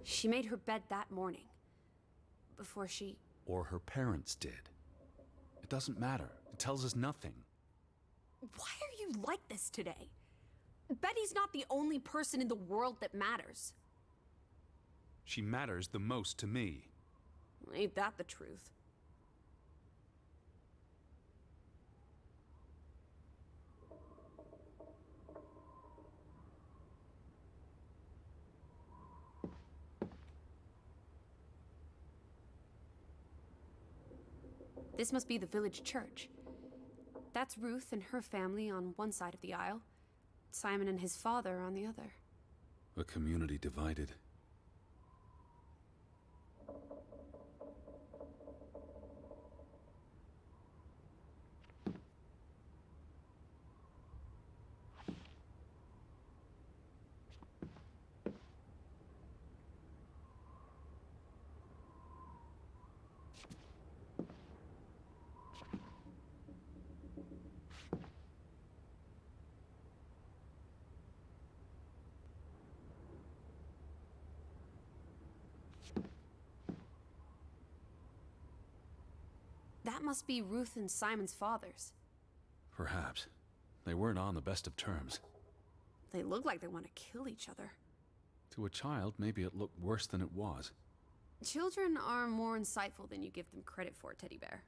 She made her bed that morning. Before she... Or her parents did. It doesn't matter. It tells us nothing. Why are you like this today? Betty's not the only person in the world that matters. She matters the most to me. Ain't that the truth? This must be the village church. That's Ruth and her family on one side of the aisle, Simon and his father on the other. A community divided. That must be Ruth and Simon's fathers. Perhaps. They weren't on the best of terms. They look like they want to kill each other. To a child, maybe it looked worse than it was. Children are more insightful than you give them credit for, Teddy Bear.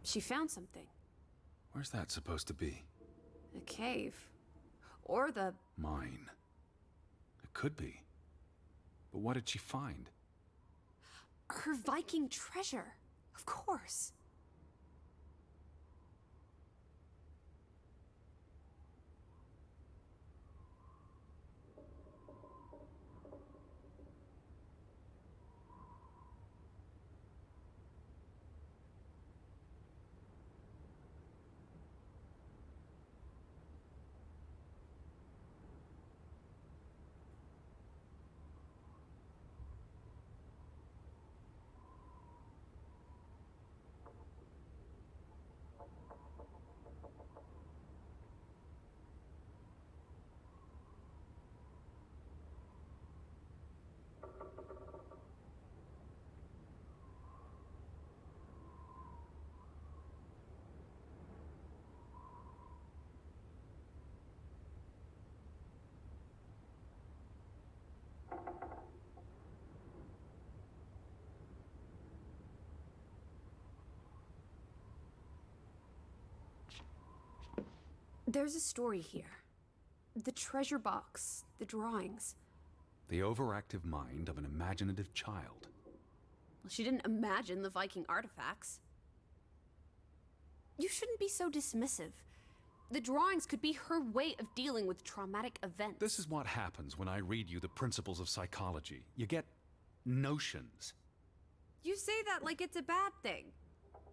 She found something. Where's that supposed to be? A cave. Or the... Mine. It could be. But what did she find? Her Viking treasure. Of course. There's a story here. The treasure box, the drawings. The overactive mind of an imaginative child. Well, she didn't imagine the Viking artifacts. You shouldn't be so dismissive. The drawings could be her way of dealing with traumatic events. This is what happens when I read you the principles of psychology. You get notions. You say that like it's a bad thing.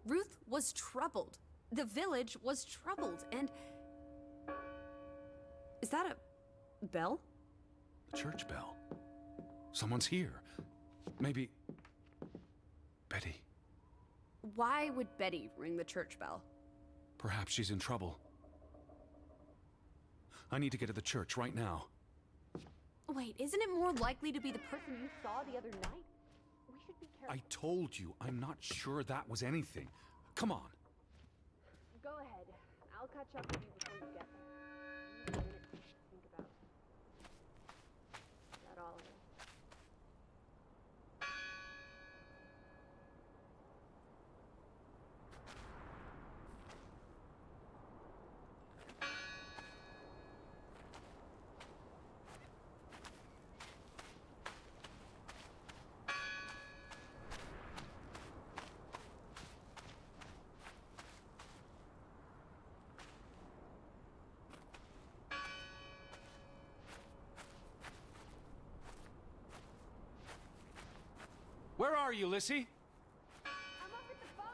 Ruth was troubled. The village was troubled, and... Is that a bell? The church bell. Someone's here. Maybe... Betty. Why would Betty ring the church bell? Perhaps she's in trouble. I need to get to the church right now. Wait, isn't it more likely to be the person you saw the other night? We should be careful. I told you, I'm not sure that was anything. Come on. Go ahead. I'll catch up with you before you get there. I need a minute to think about all of it. Where are you, Lissy? I'm up at the farm.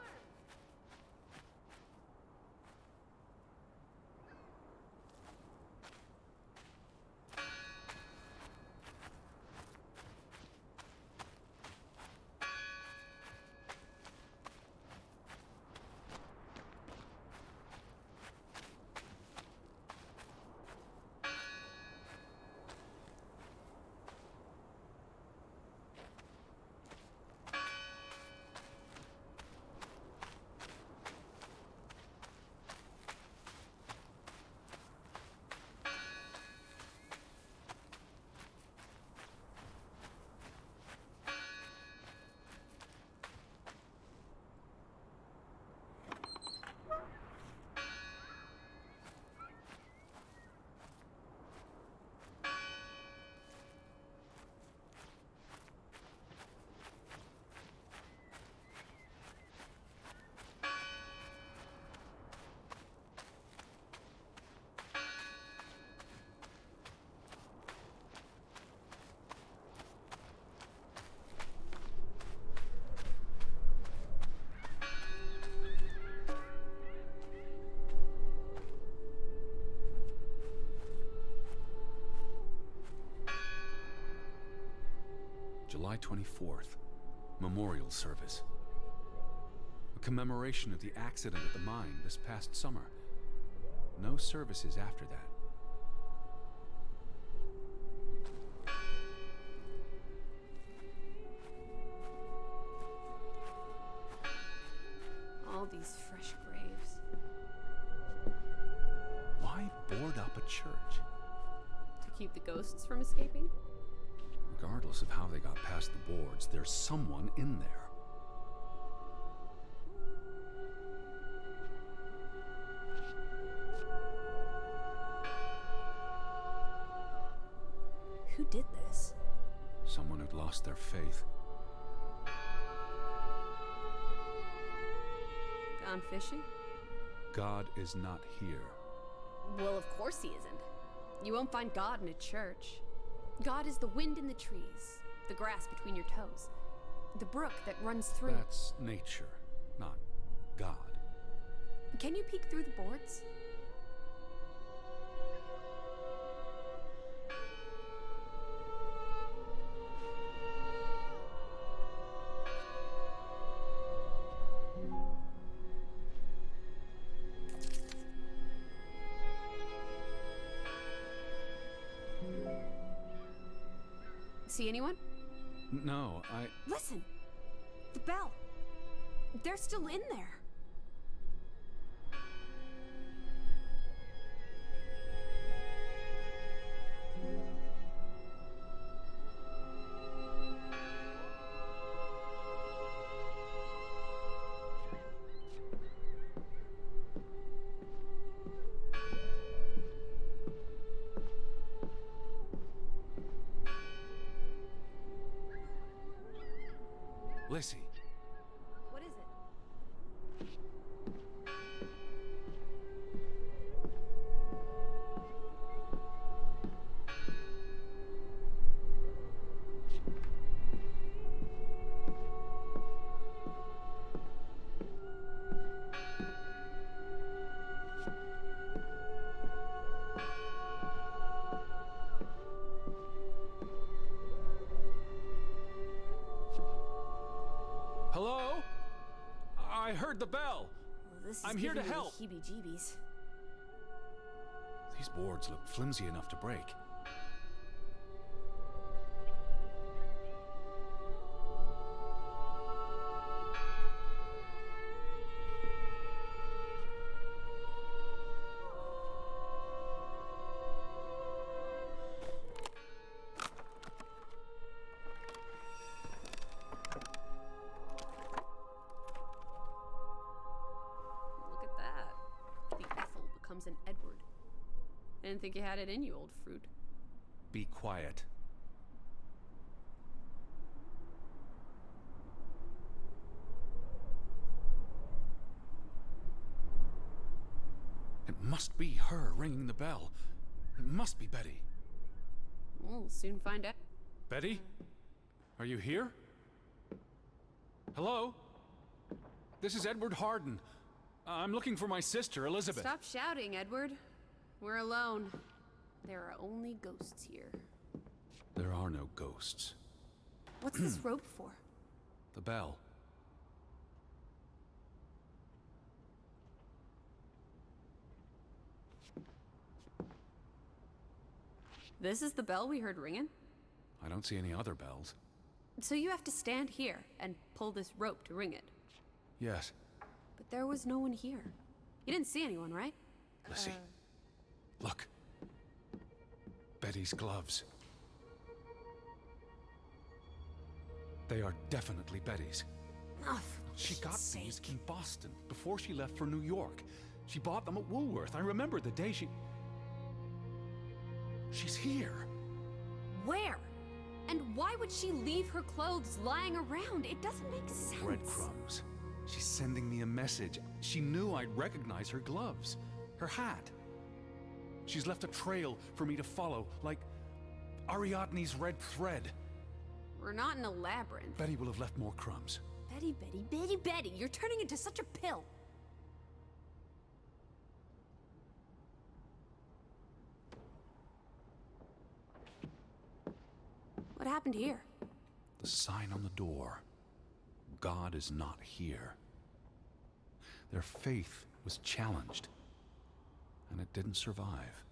July 24th, memorial service. A commemoration of the accident at the mine this past summer. No services after that. All these fresh graves. Why board up a church? To keep the ghosts from escaping? Regardless of how they got past the boards, there's someone in there. Who did this? Someone who'd lost their faith. Gone fishing? God is not here. Well, of course he isn't. You won't find God in a church. God is the wind in the trees, the grass between your toes, the brook that runs through. That's nature, not God. Can you peek through the boards? See anyone? No, Listen! The bell! They're still in there! Lissy. What is it? Hello? I heard the bell. Well, this is I'm here to giving me help. the heebie-jeebies. These boards look flimsy enough to break. Look at that. The Ethel becomes an Edward. I didn't think you had it in you, old fruit. Be quiet. It must be her ringing the bell. It must be Betty. We'll soon find out. Betty? Are you here? Hello? This is Edward Harden. I'm looking for my sister, Elizabeth. Stop shouting, Edward. We're alone. There are only ghosts here. There are no ghosts. What's this rope for? The bell. This is the bell we heard ringing? I don't see any other bells. So you have to stand here and pull this rope to ring it. Yes. But there was no one here. You didn't see anyone, right? Lissy. Look. Betty's gloves. They are definitely Betty's. Oh, She got these in Boston before she left for New York. She bought them at Woolworth. I remember the day she... She's here. Where? And why would she leave her clothes lying around? It doesn't make sense. Breadcrumbs. She's sending me a message. She knew I'd recognize her gloves, her hat. She's left a trail for me to follow, like Ariadne's red thread. We're not in a labyrinth. Betty will have left more crumbs. Betty, Betty, Betty, Betty, you're turning into such a pill. What happened here? The sign on the door. God is not here. Their faith was challenged, and it didn't survive.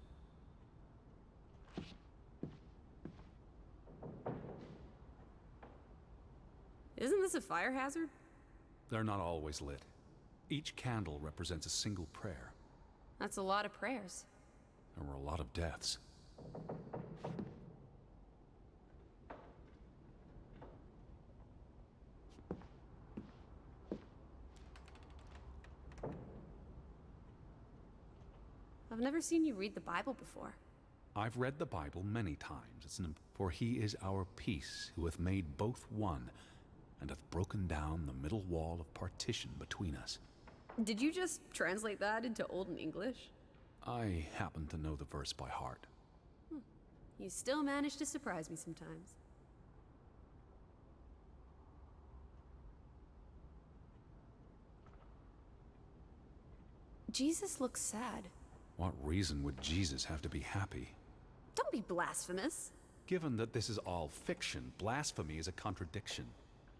Isn't this a fire hazard? They're not always lit. Each candle represents a single prayer. That's a lot of prayers. There were a lot of deaths. I've never seen you read the Bible before. I've read the Bible many times. For he is our peace, who hath made both one, and hath broken down the middle wall of partition between us. Did you just translate that into Olden English? I happen to know the verse by heart. You still manage to surprise me sometimes. Jesus looks sad. What reason would Jesus have to be happy? Don't be blasphemous. Given that this is all fiction, blasphemy is a contradiction.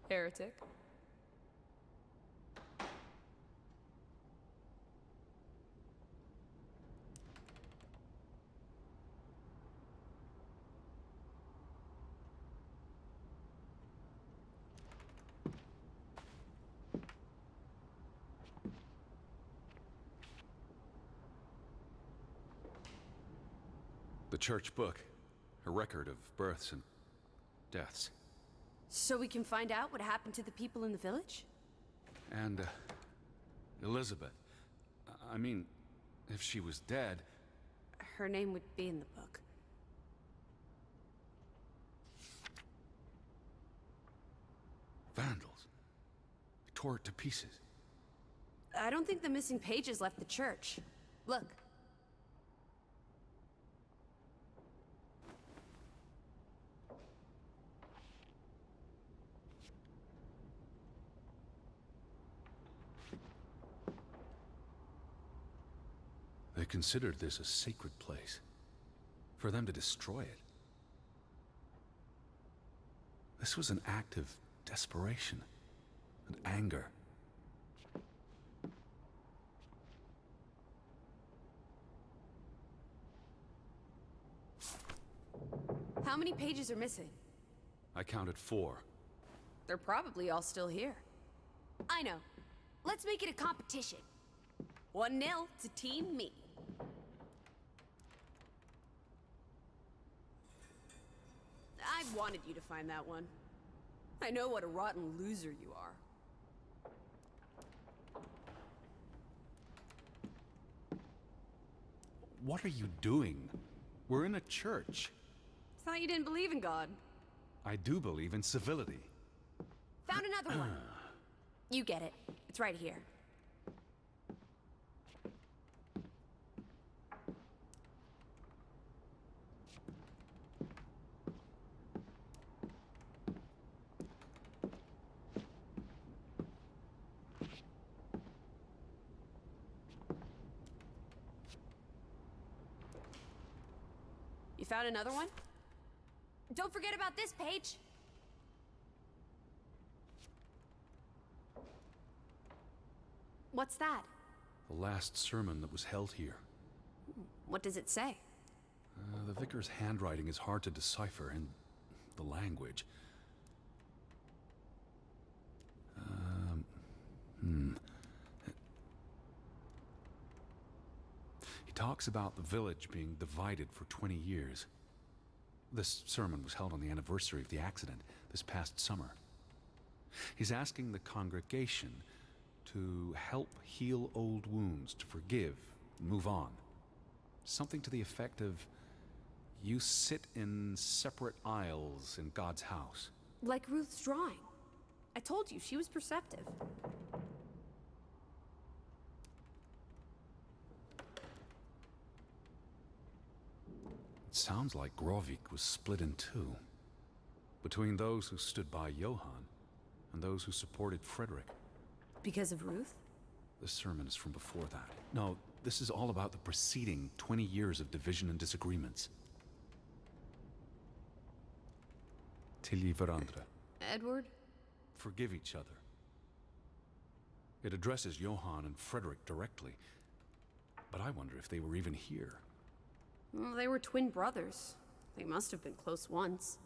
Heretic. The church book, a record of births and deaths. So we can find out what happened to the people in the village? And, Elizabeth. I mean, if she was dead... Her name would be in the book. Vandals. They tore it to pieces. I don't think the missing pages left the church. Look. They considered this a sacred place. For them to destroy it. This was an act of desperation and anger. How many pages are missing? I counted 4. They're probably all still here. I know. Let's make it a competition. 1-0 to Team Me. I wanted you to find that one. I know what a rotten loser you are. What are you doing? We're in a church. Thought you didn't believe in God. I do believe in civility. Found another one. You get it. It's right here. You found another one? Don't forget about this page. What's that? The last sermon that was held here. What does it say? The vicar's handwriting is hard to decipher, and the language. He talks about the village being divided for 20 years. This sermon was held on the anniversary of the accident this past summer. He's asking the congregation to help heal old wounds, to forgive, move on. Something to the effect of, you sit in separate aisles in God's house. Like Ruth's drawing. I told you, she was perceptive. It sounds like Grovik was split in two, between those who stood by Johann and those who supported Frederick. Because of Ruth? This sermon is from before that. No, this is all about the preceding 20 years of division and disagreements. Tilgi varandra. Edward? Forgive each other. It addresses Johann and Frederick directly, but I wonder if they were even here. Well, they were twin brothers. They must have been close once.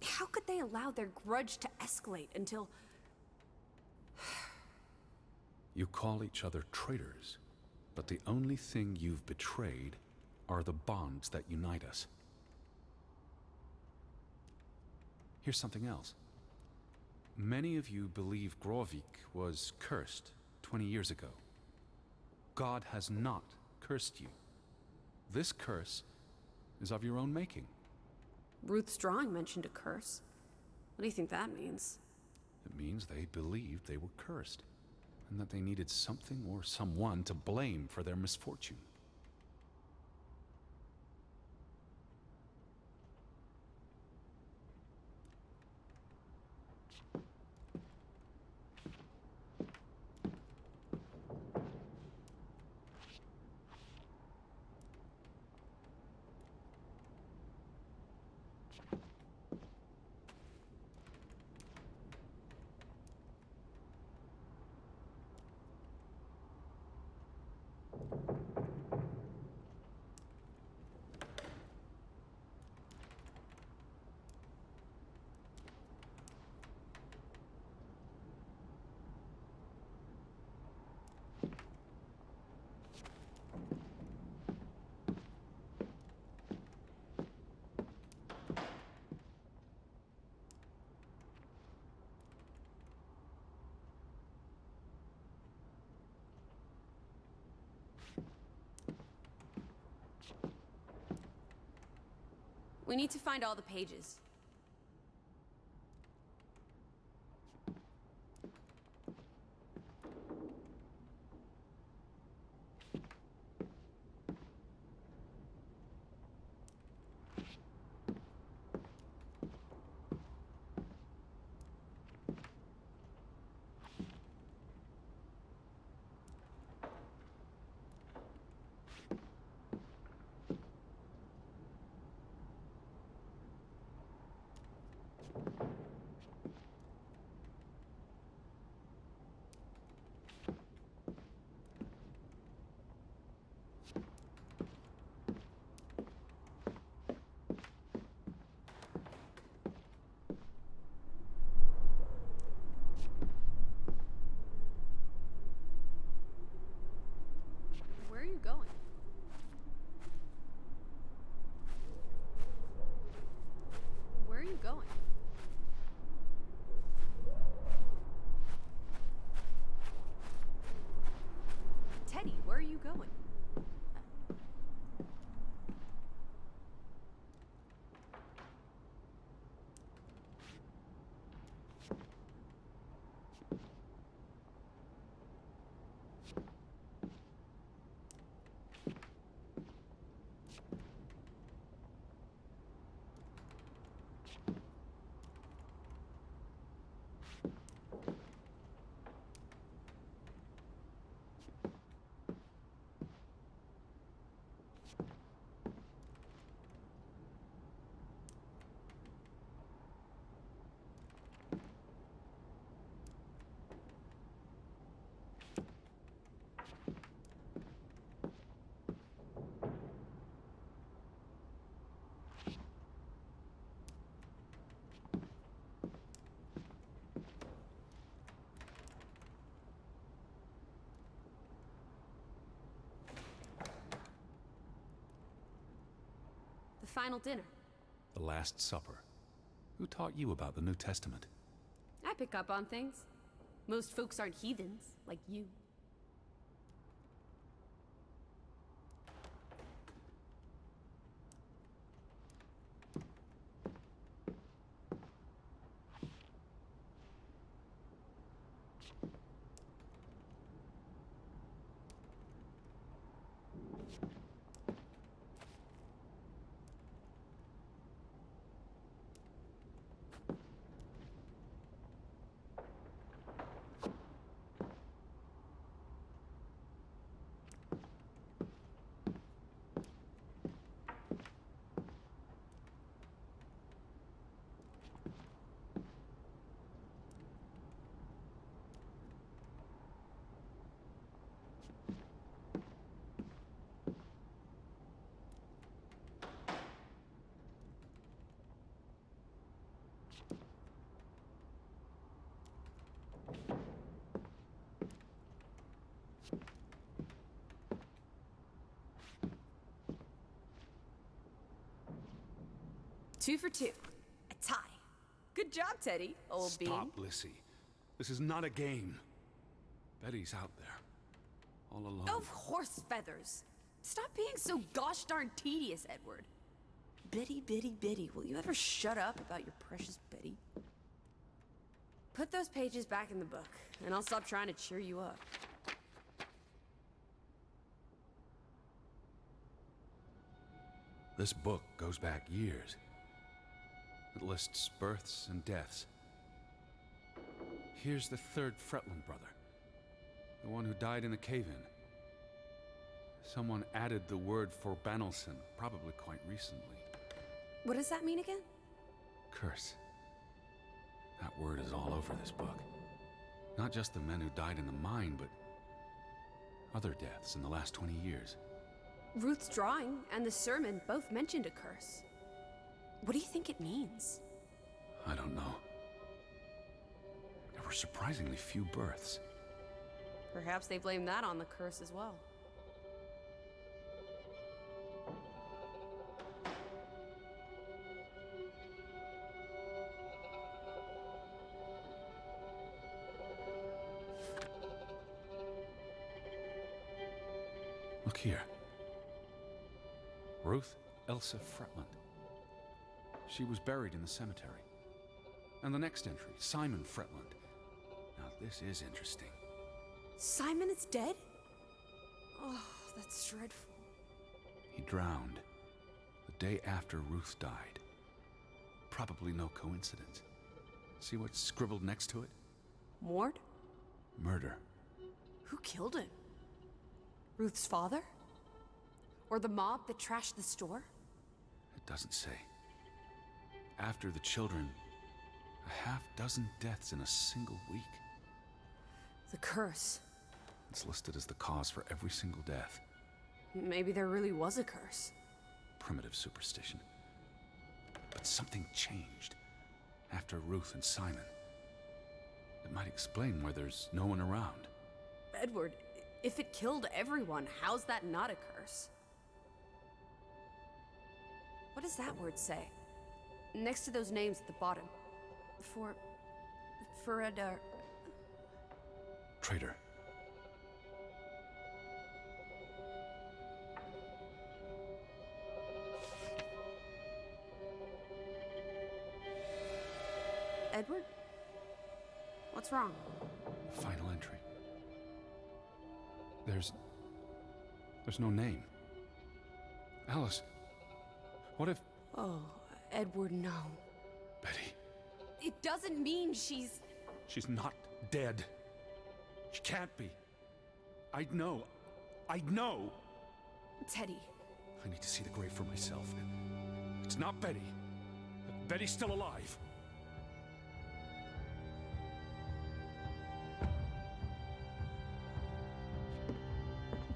How could they allow their grudge to escalate until... You call each other traitors, but the only thing you've betrayed are the bonds that unite us. Here's something else. Many of you believe Grovik was cursed 20 years ago. God has not cursed you. This curse is of your own making. Ruth's drawing mentioned a curse. What do you think that means? It means they believed they were cursed, and that they needed something or someone to blame for their misfortune. We need to find all the pages. Where are you going? Where are you going? Teddy, where are you going? final dinner. The Last Supper. Who taught you about the New Testament? I pick up on things. Most folks aren't heathens, like you. Two for two. A tie. Good job, Teddy, old bean. Stop, Lissy. This is not a game. Betty's out there. All alone. Of horse feathers. Stop being so gosh darn tedious, Edward. Betty, Betty, Betty, will you ever shut up about your precious Betty? Put those pages back in the book, and I'll stop trying to cheer you up. This book goes back years. It lists births and deaths. Here's the third Fretland brother. The one who died in a cave-in. Someone added the word for Banelson, probably quite recently. What does that mean again? Curse. That word is all over this book. Not just the men who died in the mine, but other deaths in the last 20 years. Ruth's drawing and the sermon both mentioned a curse. What do you think it means? I don't know. There were surprisingly few births. Perhaps they blame that on the curse as well. Look here. Ruth Elsa Fretland. She was buried in the cemetery. And the next entry, Simon Fretland. Now this is interesting. Simon is dead? Oh, that's dreadful. He drowned the day after Ruth died. Probably no coincidence. See what's scribbled next to it? Mord? Murder. Who killed him? Ruth's father? Or the mob that trashed the store? It doesn't say. After the children, a half-dozen deaths in a single week. The curse. It's listed as the cause for every single death. Maybe there really was a curse. Primitive superstition. But something changed after Ruth and Simon. It might explain why there's no one around. Edward, if it killed everyone, how's that not a curse? What does that word say? Next to those names at the bottom. For a Traitor. Edward? What's wrong? Final entry. There's no name. Alice, what if... Oh, Edward, no. Betty. It doesn't mean she's... She's not dead. She can't be. I know. Teddy. I need to see the grave for myself. It's not Betty. Betty's still alive.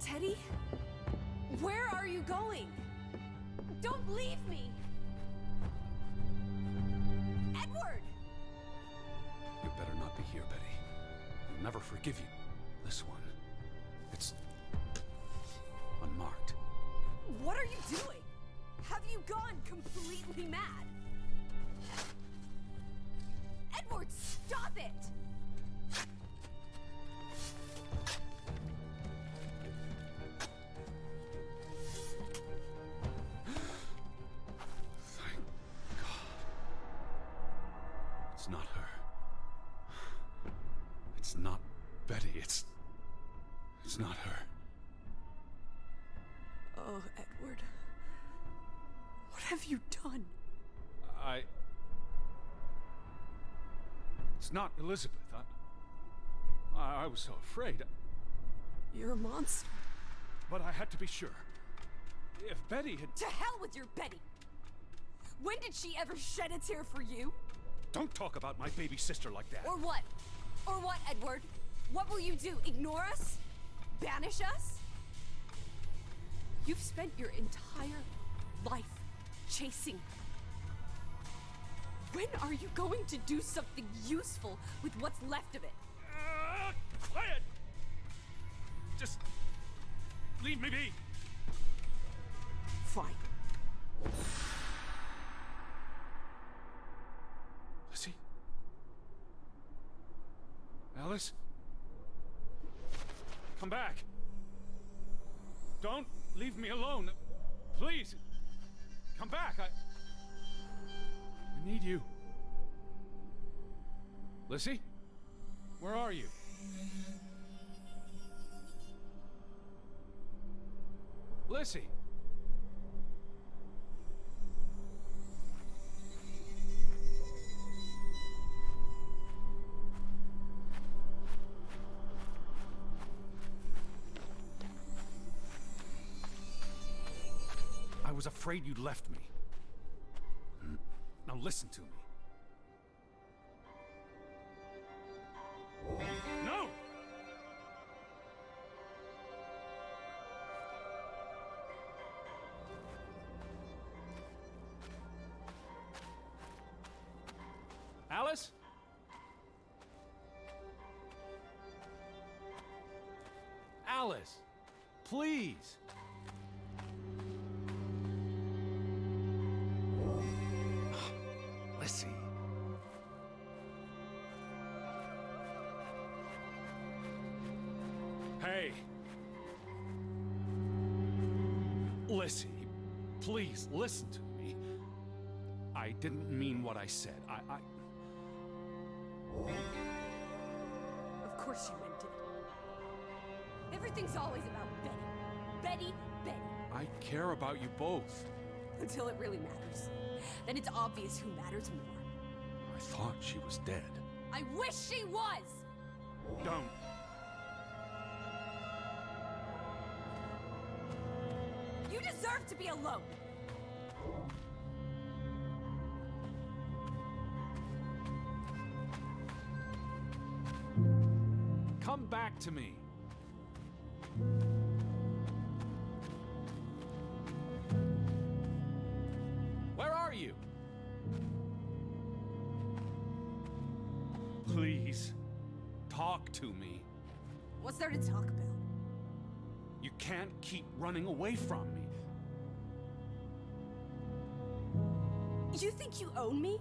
Teddy? Where are you going? Don't leave me! Edward! You better not be here, Betty. I'll never forgive you. This one, it's unmarked. What are you doing? Have you gone completely mad? Edward, stop it! Thank God. It's not her. It's not Betty. It's not her. Oh, Edward. What have you done? It's not Elizabeth. I was so afraid. You're a monster. But I had to be sure. If Betty had... To hell with your Betty! When did she ever shed a tear for you? Don't talk about my baby sister like that. Or what? Or what, Edward? What will you do? Ignore us? Banish us? You've spent your entire life chasing her. When are you going to do something useful with what's left of it? Quiet! Just leave me be. Fine. Lizzie? Alice? Come back. Don't leave me alone. Please. Come back. I need you. Lizzie? Where are you? Lizzie? I was afraid you'd left me. Now listen to me. No! Alice? Alice, please. Lizzie. Hey. Lizzie, please listen to me. I didn't mean what I said. Of course you meant it. Everything's always about Betty. Betty, Betty. I care about you both. Until it really matters. Then it's obvious who matters more. I thought she was dead. I wish she was! Don't. You deserve to be alone! Come back to me. Where are you? Please, talk to me. What's there to talk about? You can't keep running away from me. You think you own me?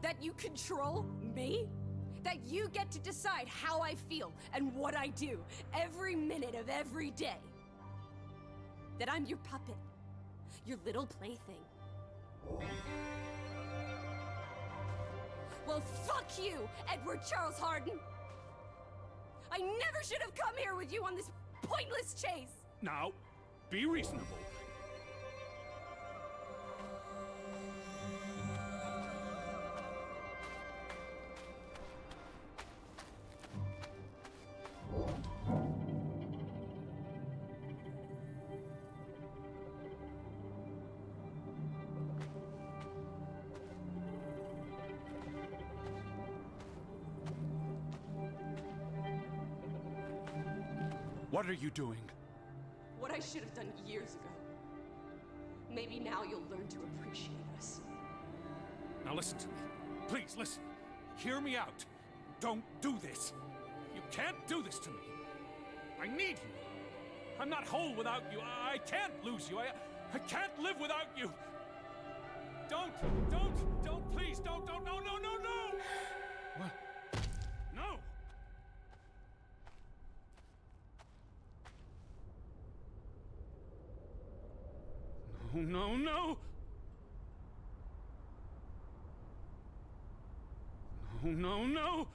That you control me? That you get to decide how I feel and what I do every minute of every day? That I'm your puppet, your little plaything? Well, fuck you, Edward Charles Harden! I never should have come here with you on this pointless chase! Now, be reasonable. What are you doing? What I should have done years ago. Maybe now you'll learn to appreciate us. Now listen to me. Please, listen. Hear me out. Don't do this. You can't do this to me. I need you. I'm not whole without you. I can't lose you. I can't live without you. Don't, please, don't, no, no, no, no! What? No! No, no, no! No, no, no!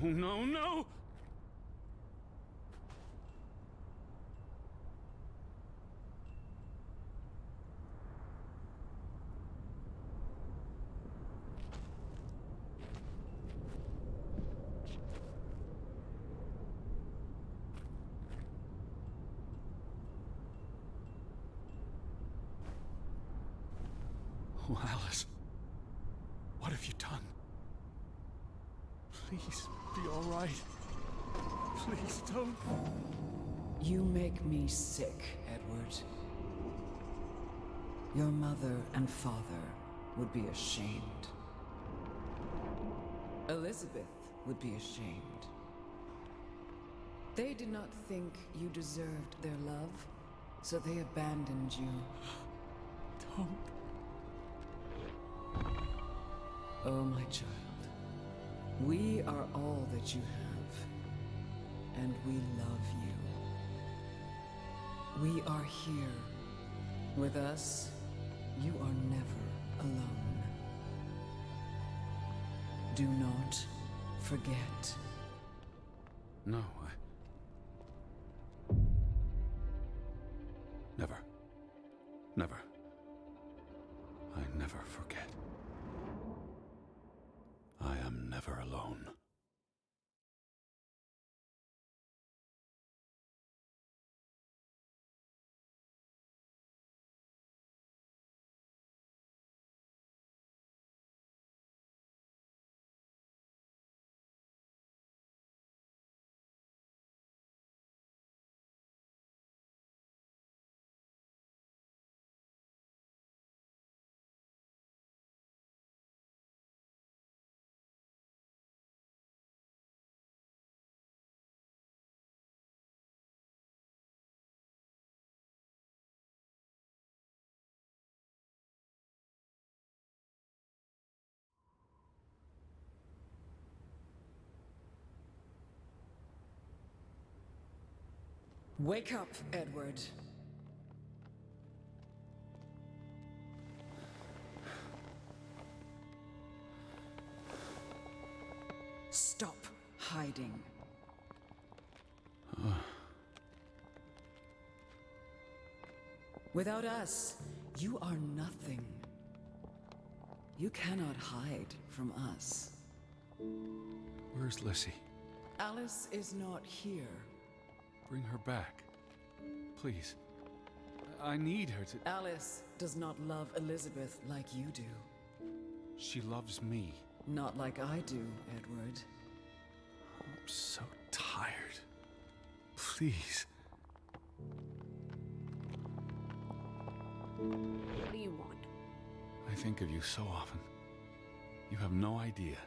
No, no, no! Oh, Alice. What have you done? Please, be all right. Please don't. You make me sick, Edward. Your mother and father would be ashamed. Elizabeth would be ashamed. They did not think you deserved their love, so they abandoned you. Don't. Oh, my child. We are all that you have, and we love you. We are here. With us, you are never alone. Do not forget. No, Never. Never. I never forget. I am never alone. Wake up, Edward. Stop hiding. Without us, you are nothing. You cannot hide from us. Where's Lissy? Alice is not here. Bring her back. Please. I need her to... Alice does not love Elizabeth like you do. She loves me. Not like I do, Edward. I'm so tired. Please. What do you want? I think of you so often. You have no idea.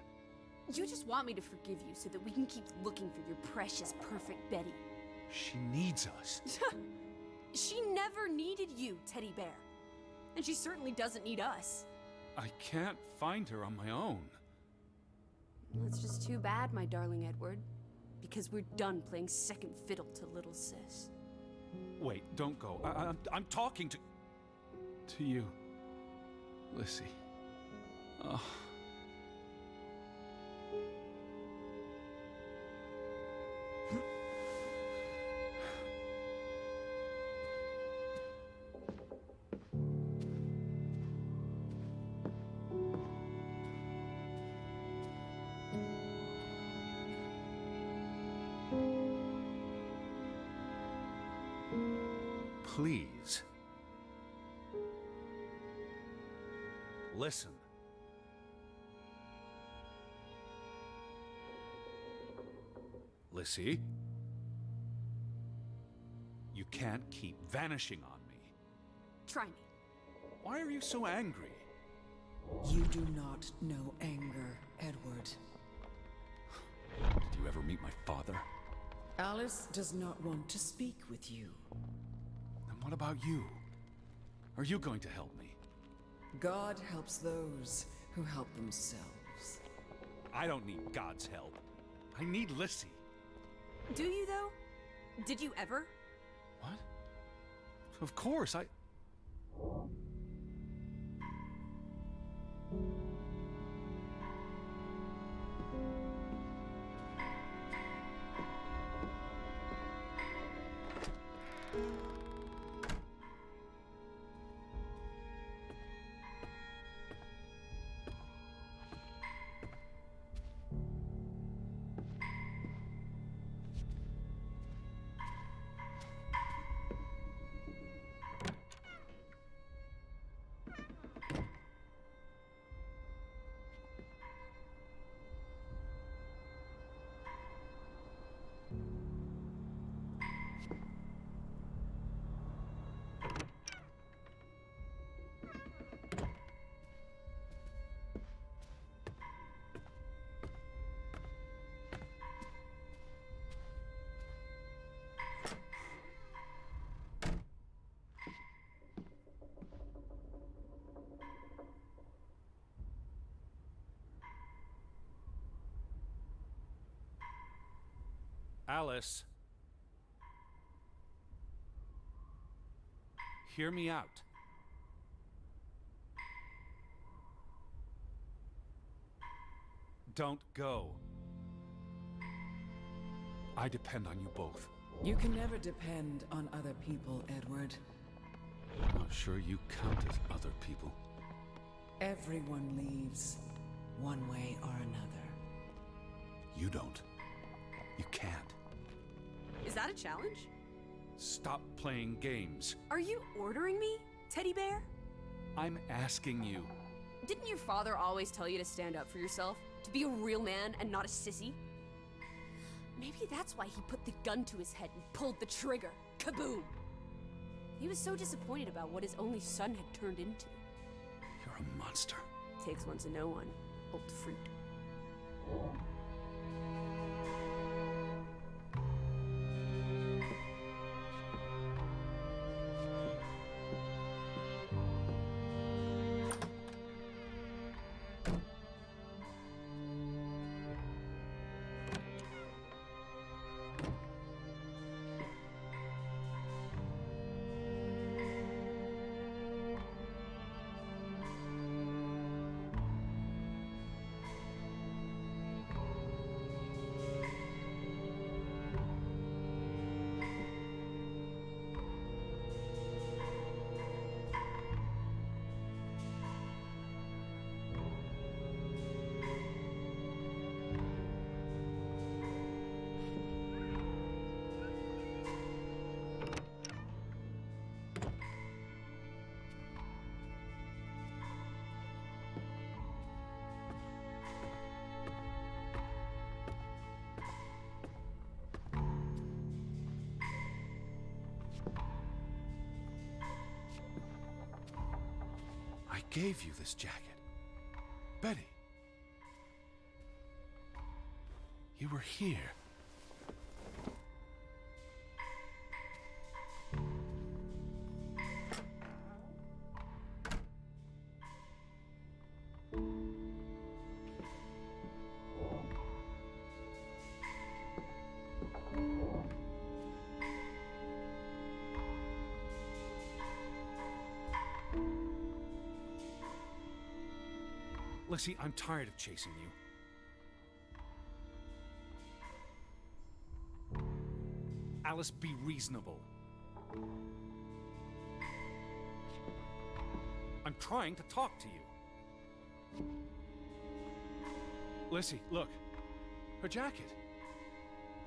You just want me to forgive you so that we can keep looking for your precious, perfect Betty. She needs us. She never needed you, Teddy Bear. And she certainly doesn't need us. I can't find her on my own. That's just too bad, my darling Edward. Because we're done playing second fiddle to little sis. Wait, don't go. I'm talking to you, Lissy. Oh. Please. Listen. Lissy? You can't keep vanishing on me. Try me. Why are you so angry? You do not know anger, Edward. Did you ever meet my father? Alice does not want to speak with you. Then what about you? Are you going to help me? God helps those who help themselves. I don't need God's help. I need Lissy. Do you, though? Did you ever? What? Of course, I... Alice. Hear me out. Don't go. I depend on you both. You can never depend on other people, Edward. I'm not sure you count as other people. Everyone leaves, one way or another. You don't. You can't. Is that a challenge? Stop playing games. Are you ordering me, teddy bear? I'm asking you. Didn't your father always tell you to stand up for yourself? To be a real man and not a sissy? Maybe that's why he put the gun to his head and pulled the trigger. Kaboom! He was so disappointed about what his only son had turned into. You're a monster. Takes one to know one. Old fruit. I gave you this jacket. Betty. You were here. Lissy, I'm tired of chasing you. Alice, be reasonable. I'm trying to talk to you. Lissy, look. Her jacket.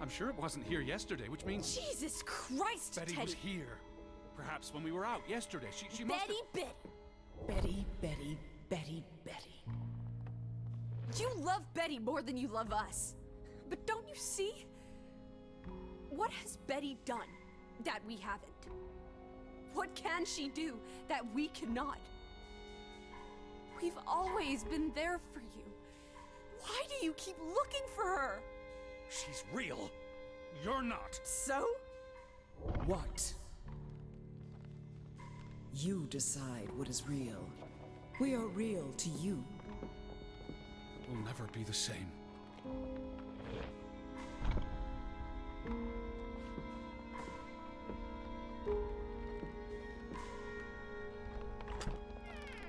I'm sure it wasn't here yesterday, which means... Jesus Christ, Betty Teddy! was here. Perhaps when we were out yesterday. She must have... Betty! Betty, Betty, Betty, Betty. You love Betty more than you love us. But don't you see? What has Betty done that we haven't? What can she do that we cannot? We've always been there for you. Why do you keep looking for her? She's real. You're not. So? What? You decide what is real. We are real to you. We'll never be the same.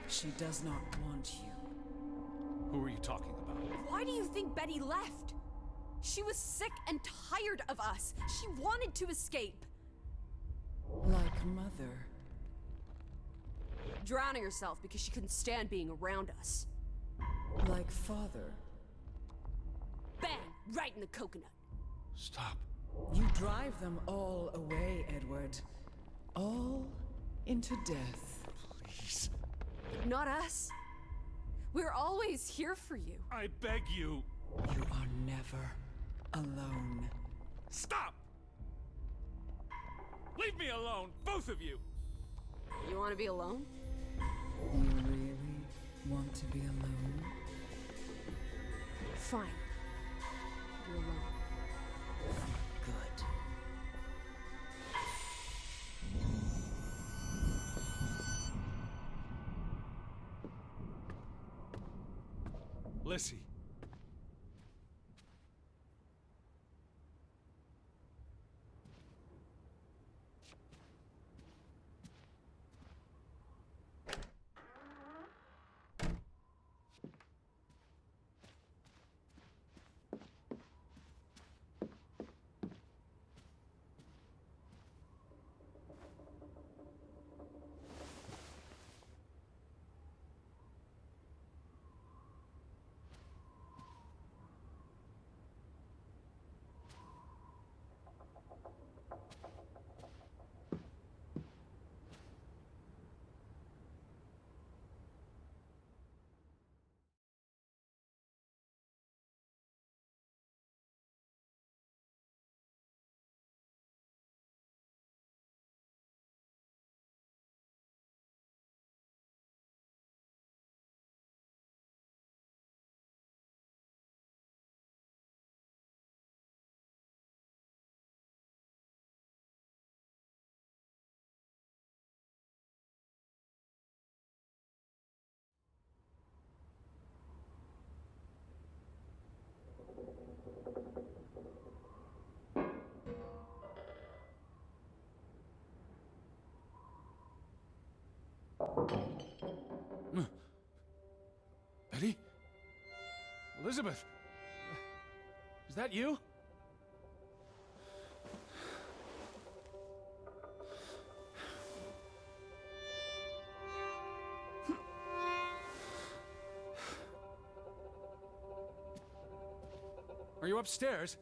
She does not want you. Who are you talking about? Why do you think Betty left? She was sick and tired of us. She wanted to escape. Like mother. Drowning herself because she couldn't stand being around us. Like father. Bang! Right in the coconut. Stop. You drive them all away, Edward. All into death. Please. Not us. We're always here for you. I beg you. You are never alone. Stop! Leave me alone, both of you. You want to be alone? You really want to be alone? Fine. You're alone. Good. Lissy. Betty? Elizabeth? Is that you? Are you upstairs?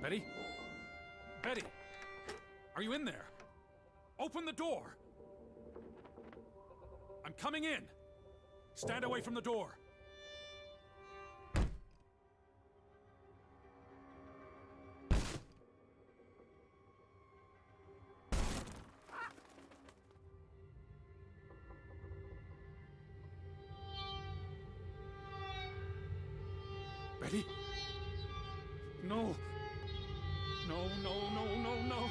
Betty? Betty! Are you in there? Open the door! I'm coming in! Stand away from the door! Betty? No! No, no, no, no, no!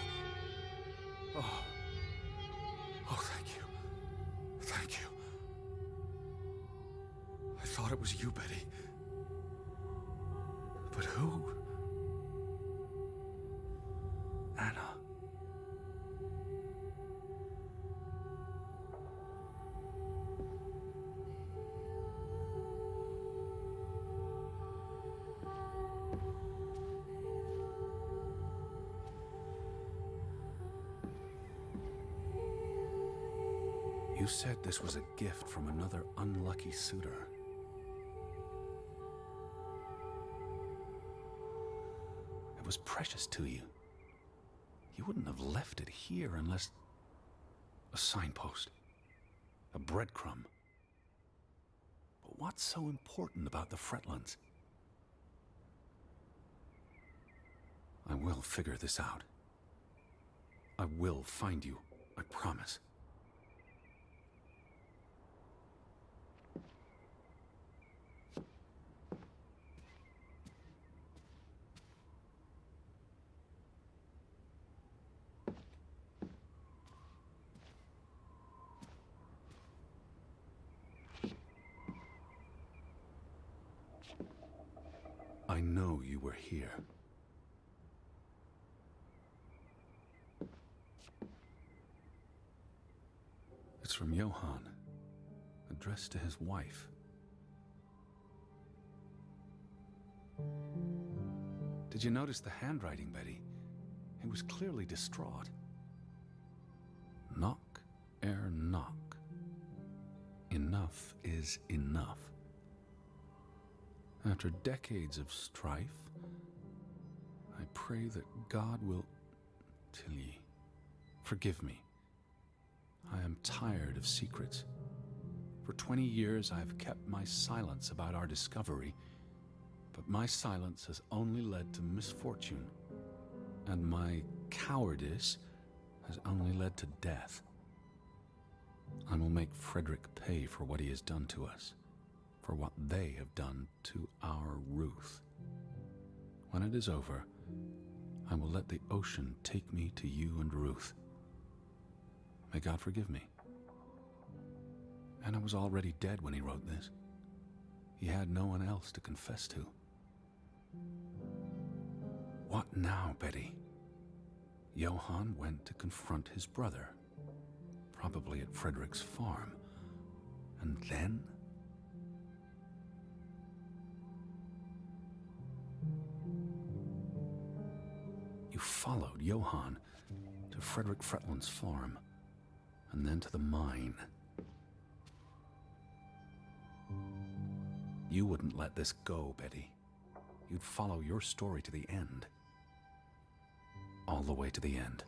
Oh. Oh, thank you. Thank you. I thought it was you, Betty. But who? Anna. You said this was a gift from another unlucky suitor. It was precious to you. You wouldn't have left it here unless... a signpost. A breadcrumb. But what's so important about the Fretlands? I will figure this out. I will find you, I promise. I know you were here. It's from Johann, addressed to his wife. Did you notice the handwriting, Betty? He was clearly distraught. Knock ere knock. Enough is enough. After decades of strife, I pray that God will... Tilly, forgive me. I am tired of secrets. For 20 years I have kept my silence about our discovery, but my silence has only led to misfortune, and my cowardice has only led to death. I will make Frederick pay for what he has done to us, for what they have done to our Ruth. When it is over, I will let the ocean take me to you and Ruth. May God forgive me. And I was already dead when he wrote this. He had no one else to confess to. What now, Betty? Johann went to confront his brother, probably at Frederick's farm. And then? You followed Johann to Frederick Fretland's farm, and then to the mine. You wouldn't let this go, Betty. You'd follow your story to the end. All the way to the end.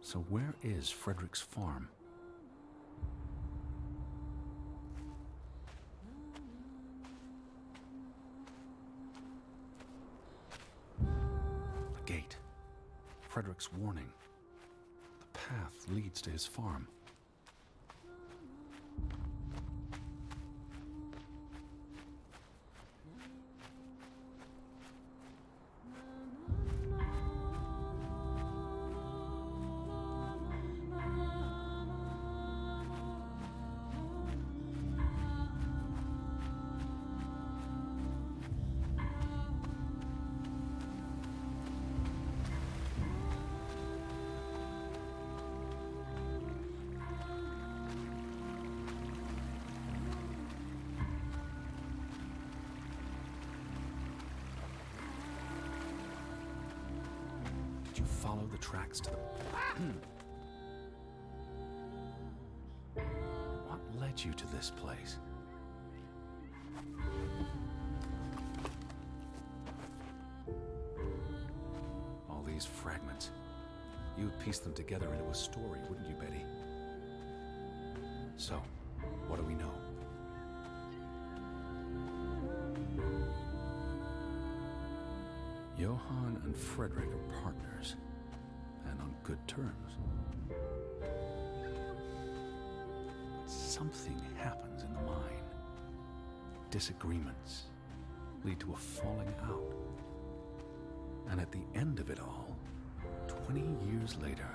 So where is Frederick's farm? A gate. Frederick's warning. The path leads to his farm. follow the tracks to the... What led you to this place? All these fragments. You would piece them together into a story, wouldn't you, Betty? So, what do we know? Johann and Frederick are partners, and on good terms. But something happens in the mind. Disagreements lead to a falling out. And at the end of it all, 20 years later,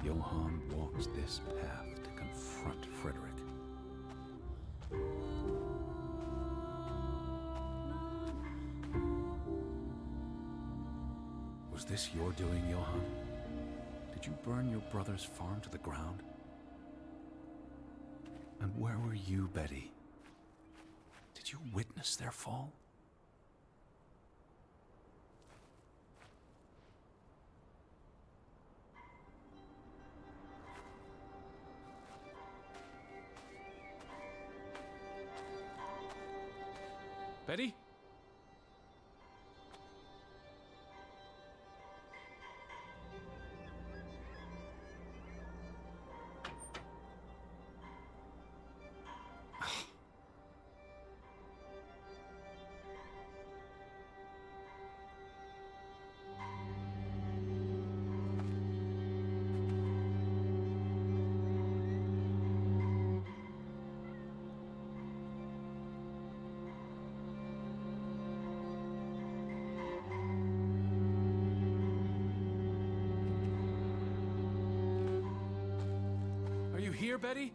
Johann walks this path to confront Frederick. Was this your doing, Johann? Did you burn your brother's farm to the ground? And where were you, Betty? Did you witness their fall? Betty? Are you here, Betty?